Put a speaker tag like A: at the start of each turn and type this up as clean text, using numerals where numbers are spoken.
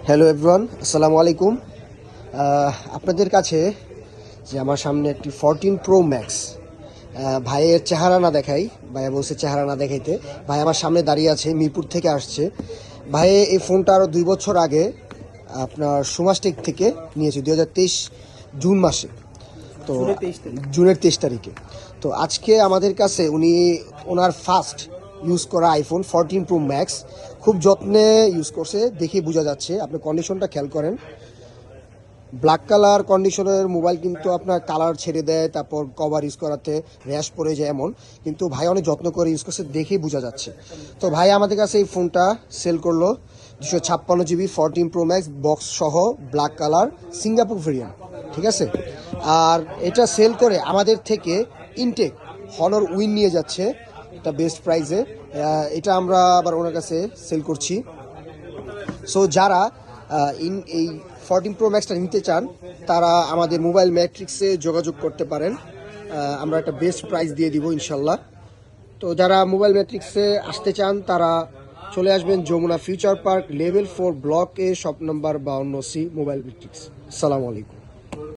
A: Hello everyone, আসসালামু আলাইকুম। আপনাদের কাছে যে আমার সামনে একটি 14 প্রো ম্যাক্স, ভাইয়ের চেহারা না দেখাই, ভাইয়া বলছে চেহারা না দেখাইতে। ভাই আমার সামনে দাঁড়িয়ে আছে, মিরপুর থেকে আসছে। ভাই এই ফোনটা আরও 2 বছর আগে আপনার সুমাসটেক থেকে নিয়েছে, 2023 জুন মাসে। তো জুনের 23 তারিখে। তো আজকে আমাদের কাছে উনি ওনার ফার্স্ট ইউজ করা আইফোন 14 প্রো ম্যাক্স খুব যত্নে ইউজ করছে, দেখে বোঝা যাচ্ছে। আপনি কন্ডিশনটা খেয়াল করেন, ব্ল্যাক কালার কন্ডিশনের মোবাইল কিন্তু আপনার কালার ছেড়ে দেয়, তারপর কভার ইউজ করাতে র্যাশ পড়ে যায় এমন, কিন্তু ভাই অনেক যত্ন করে ইউজ করছে, দেখেই বোঝা যাচ্ছে। তো ভাই আমাদের কাছে এই ফোনটা সেল করলো 256 GB 14 প্রো ম্যাক্স বক্স সহ, ব্ল্যাক কালার, সিঙ্গাপুর ভেরিয়েন্ট, ঠিক আছে। আর এটা সেল করে আমাদের থেকে ইনটেক হনর উইন নিয়ে যাচ্ছে এটা বেস্ট প্রাইসে। এটা আমরা আবার ওনার কাছে সেল করছি। সো যারা এই 14 প্রো ম্যাক্সটা নিতে চান তারা আমাদের মোবাইল ম্যাট্রিক্সে যোগাযোগ করতে পারেন। আমরা একটা বেস্ট প্রাইস দিয়ে দিব ইনশাল্লাহ। তো যারা মোবাইল ম্যাট্রিক্সে আসতে চান তারা চলে আসবেন Jamuna future park level 4 block A, shop number 52C, mobile matrix. আসসালামু আলাইকুম।